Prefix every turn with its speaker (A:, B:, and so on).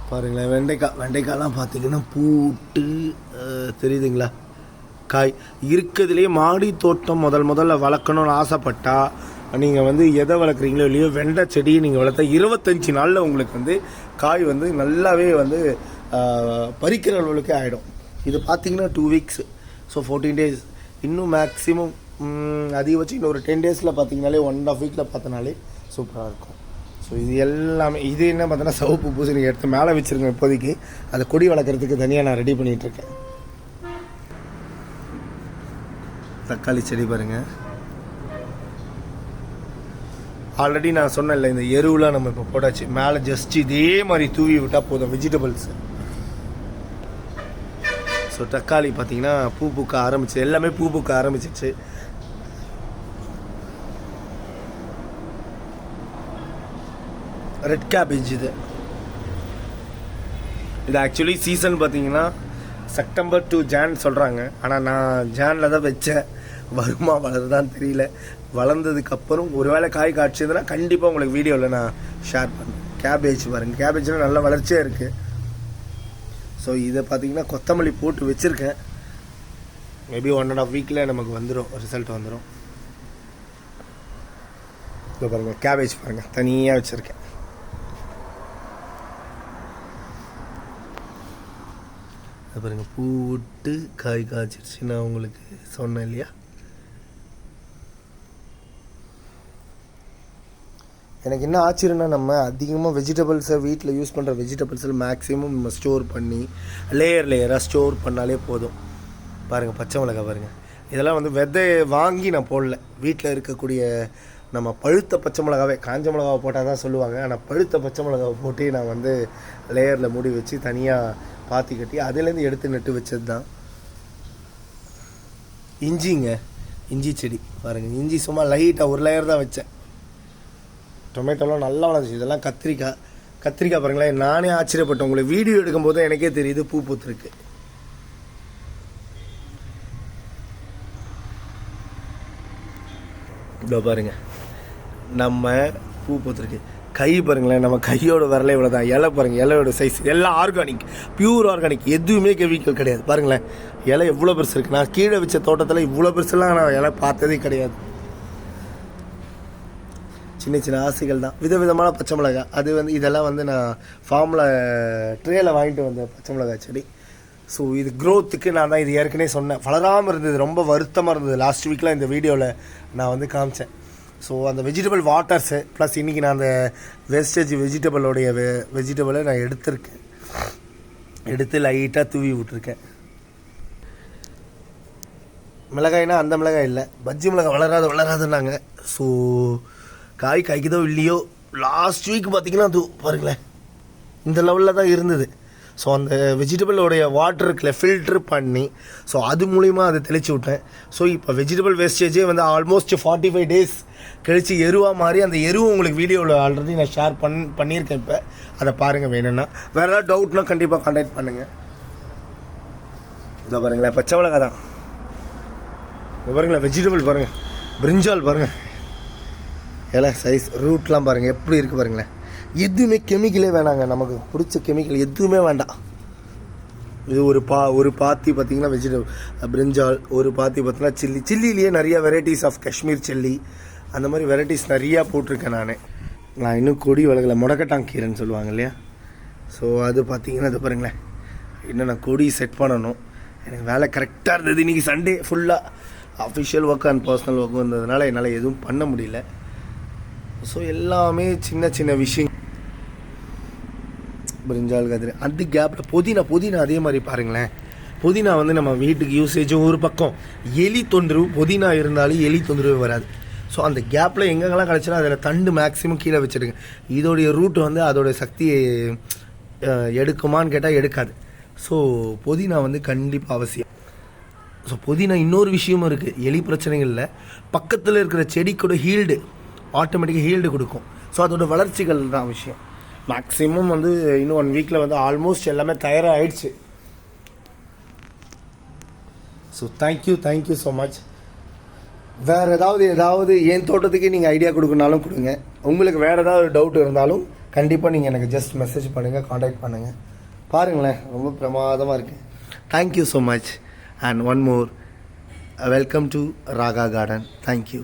A: பாருங்களேன், வெண்டைக்காய்லாம் பார்த்தீங்கன்னா பூட்டு தெரியுதுங்களா? காய் இருக்கிறதுலேயே மாடி தோட்டம் முதல்ல வளர்க்கணும்னு ஆசைப்பட்டா நீங்கள் வந்து எதை வளர்க்குறீங்களோ இல்லையோ வெண்டை செடியை நீங்கள் வளர்த்தா 25 நாளில் உங்களுக்கு வந்து காய் வந்து நல்லாவே வந்து பறிக்கிற அளவுக்கு ஆகிடும். இது பார்த்தீங்கன்னா 2 வீக்ஸ், ஸோ 14 டேஸ். இன்னும் மேக்ஸிமம் அதிகபட்சம் இன்னும் ஒரு 10 டேஸில் பார்த்தீங்கனாலே 1.5 வீக்கில் பார்த்தனாலே சூப்பராக இருக்கும். ஸோ இது எல்லாமே இது என்ன பார்த்தோன்னா சிவப்பு பூசணி எடுத்து மேலே வச்சுருங்க. இப்போதைக்கு அதை கொடி வளர்க்குறதுக்கு தனியாக நான் ரெடி பண்ணிகிட்ருக்கேன். தக்காளி செடி பாருங்கள், ஆல்ரெடி நான் சொன்னேன்ல இந்த எருவுலாம் நம்ம இப்போ போட்டாச்சு. மேலே ஜஸ்ட் இதே மாதிரி தூவி விட்டால் போதும் வெஜிடபிள்ஸ். ஸோ தக்காளி பார்த்தீங்கன்னா பூ பூக்க ஆரம்பிச்சு, எல்லாமே பூ பூக்க ஆரம்பிச்சிச்சு. ரெட் கேபேஜ் இது ஆக்சுவலி சீசன் பார்த்தீங்கன்னா செப்டம்பர் டு ஜான் சொல்கிறாங்க. ஆனால் நான் ஜானில் தான் வச்சேன். வருமா வளருதான்னு தெரியல. வளர்ந்ததுக்கப்புறம் ஒரு வேளை காய் காய்ச்சதுன்னா கண்டிப்பாக உங்களுக்கு வீடியோவில் நான் ஷேர் பண்ணுறேன். கேபேஜ் பாருங்கள், கேபேஜ்லாம் நல்ல வளர்ச்சியாக இருக்குது. ஸோ இதை பார்த்தீங்கன்னா கொத்தமல்லி போட்டு வச்சுருக்கேன். மேபி 1.5 வீக்கில் நமக்கு வந்துடும், ரிசல்ட் வந்துடும். இப்போ பாருங்கள் கேபேஜ் பாருங்கள் தனியாக வச்சுருக்கேன். பாருங்க பூ விட்டு காய் காய்ச்சிருச்சு. நான் உங்களுக்கு சொன்னேன் இல்லையா? எனக்கு என்ன ஆச்சரியன்னா, நம்ம அதிகமாக வெஜிடபிள்ஸை வீட்டில் யூஸ் பண்ணுற வெஜிடபிள்ஸில் மேக்ஸிமம் நம்ம ஸ்டோர் பண்ணி லேயராக ஸ்டோர் பண்ணாலே போதும். பாருங்கள் பச்சை மிளகாய் பாருங்கள், இதெல்லாம் வந்து விதை வாங்கி நான் போடல. வீட்டில் இருக்கக்கூடிய நம்ம பழுத்த பச்சை மிளகாவே, காஞ்ச மிளகாவை போட்டால் தான் சொல்லுவாங்க. ஆனால் பழுத்த பச்சை மிளகாவை போட்டு நான் வந்து லேயரில் மூடி வச்சு தனியாக பாத்தி கட்டி அதுலேருந்து எடுத்து நட்டு வச்சது தான். இஞ்சிங்க, இஞ்சி செடி பாருங்கள், இஞ்சி சும்மா லைட்டாக ஒரு லேயர் தான் வச்சேன். டொமேட்டோலாம் நல்லா வளர்ந்துச்சு. இதெல்லாம் கத்திரிக்காய் பாருங்களேன், நானே ஆச்சரியப்பட்டேன். உங்களுக்கு வீடியோ எடுக்கும்போது எனக்கே தெரியுது பூ பூத்துருக்கு. இதோ பாருங்க நம்ம பூ பூத்துருக்கு. கை பாருங்களேன், நம்ம கையோட விரலை இவ்வளோ தான். இலை பாருங்கள், இலையோட சைஸ் எல்லாம் ஆர்கானிக், பியூர் ஆர்கானிக், எதுவுமே கெமிக்கல் கிடையாது. பாருங்களேன் இலை எவ்வளோ பெருசு இருக்குது. நான் கீழே வச்ச தோட்டத்தில் இவ்வளோ பெருசுலாம் நான் இலை பார்த்ததே கிடையாது. சின்ன சின்ன ஆசைகள் தான். விதவிதமான பச்சை மிளகாய், அது வந்து இதெல்லாம் வந்து நான் ஃபார்மில் ட்ரேயில் வாங்கிட்டு வந்த பச்சை மிளகாய் செடி. ஸோ இது க்ரோத்துக்கு நான் தான் இது ஏற்கனவே சொன்னேன். வளராமல் இருந்தது, ரொம்ப வருத்தமாக இருந்தது. லாஸ்ட் வீக்கில் இந்த வீடியோவில் நான் வந்து காமிச்சேன். ஸோ அந்த வெஜிடபிள் வாட்டர்ஸு ப்ளஸ் இன்றைக்கி நான் அந்த வேஸ்டேஜ் வெஜிடபிளை நான் எடுத்திருக்கேன். எடுத்து லைட்டாக தூவி விட்டுருக்கேன். மிளகாய்னா அந்த மிளகாய் இல்லை, பஜ்ஜி மிளகாய் வளராதுன்னாங்க. ஸோ காய்க்குதோ இல்லையோ, லாஸ்ட் வீக் பார்த்திங்கன்னா அது பாருங்களேன் இந்த லெவலில் தான் இருந்தது. ஸோ அந்த வெஜிடபிளோடைய வாட்டர் இருக்குல்ல ஃபில்ட்ரு பண்ணி, ஸோ அது மூலிமா அதை தெளித்து விட்டேன். ஸோ இப்போ வெஜிடபிள் வேஸ்டேஜே வந்து ஆல்மோஸ்ட் 45 டேஸ் கழித்து எருவாக மாறி, அந்த எருவும் உங்களுக்கு வீடியோவில் ஆல்ரெடி நான் ஷேர் பண்ணியிருக்கேன். இப்போ அதை பாருங்கள். வேணும்னா வேறு ஏதாவது டவுட்னா கண்டிப்பாக கான்டாக்ட் பண்ணுங்கள். இதை பாருங்களேன் பச்சை மிளகாய் தான். இது பாருங்களேன் வெஜிடபிள் பாருங்கள், பிரிஞ்சால் பாருங்கள், எல்லாம் சைஸ் ரூட்லாம் பாருங்கள் எப்படி இருக்குது பாருங்களேன். எதுவுமே கெமிக்கலே வேணாங்க, நமக்கு பிடிச்ச கெமிக்கல் எதுவுமே வேண்டாம். இது ஒரு பாத்தி பார்த்திங்கன்னா வெஜிடபிள் பிரிஞ்சால், ஒரு பாத்தி பார்த்திங்கன்னா சில்லிலேயே நிறைய வெரைட்டிஸ் ஆஃப் காஷ்மீர் சில்லி, அந்த மாதிரி வெரைட்டிஸ் நிறையா போட்டிருக்கேன் நான் இன்னும் கொடி வளர்க்கல. முடக்கட்டாங்கீரைன்னு சொல்லுவாங்க இல்லையா? ஸோ அது பார்த்திங்கன்னா இது பாருங்களேன், இன்னும் நான் கொடி செட் பண்ணணும். எனக்கு வேலை கரெக்டாக இருந்தது. இன்றைக்கி சண்டே ஃபுல்லாக official work and personal work வந்ததுனால என்னால் எதுவும் பண்ண முடியல. ஸோ எல்லாமே சின்ன சின்ன விஷயம். பிரிஞ்சால் கதிரை அந்த கேப்பில் புதினா அதே மாதிரி பாருங்களேன். புதினா வந்து நம்ம வீட்டுக்கு யூசேஜும் ஒரு பக்கம், எலி தொந்தரவு புதினா இருந்தாலும் எலி தொந்தரவு வராது. ஸோ அந்த கேப்பில் எங்கெங்கெல்லாம் கிடச்சினா அதில் தண்டு மேக்ஸிமம் கீழே வச்சுருங்க. இதோடைய ரூட் வந்து அதோடைய சக்தியை எடுக்குமான்னு கேட்டால் எடுக்காது. ஸோ புதினா வந்து கண்டிப்பாக அவசியம். ஸோ புதினா இன்னொரு விஷயமும் இருக்குது. எலி பிரச்சனைகளில் பக்கத்தில் இருக்கிற செடிக்கூட ஆட்டோமேட்டிக்காக ஹீல்டு கொடுக்கும். ஸோ அதோட வளர்ச்சிகள் தான் விஷயம். மேக்ஸிமம் வந்து இன்னும் 1 வீக்கில் வந்து ஆல்மோஸ்ட் எல்லாமே தயாராக ஆயிடுச்சு. So thank you so much. வேறு ஏதாவது என் தோட்டத்துக்கு நீங்கள் ஐடியா கொடுக்கணுனாலும் கொடுங்க. உங்களுக்கு வேறு ஏதாவது டவுட் இருந்தாலும் கண்டிப்பாக நீங்கள் எனக்கு ஜஸ்ட் மெசேஜ் பண்ணுங்கள், காண்டாக்ட் பண்ணுங்கள். பாருங்களேன், ரொம்ப பிரமாதமாக இருக்குது. Thank you so much. And one more, welcome to Raga garden. Thank you.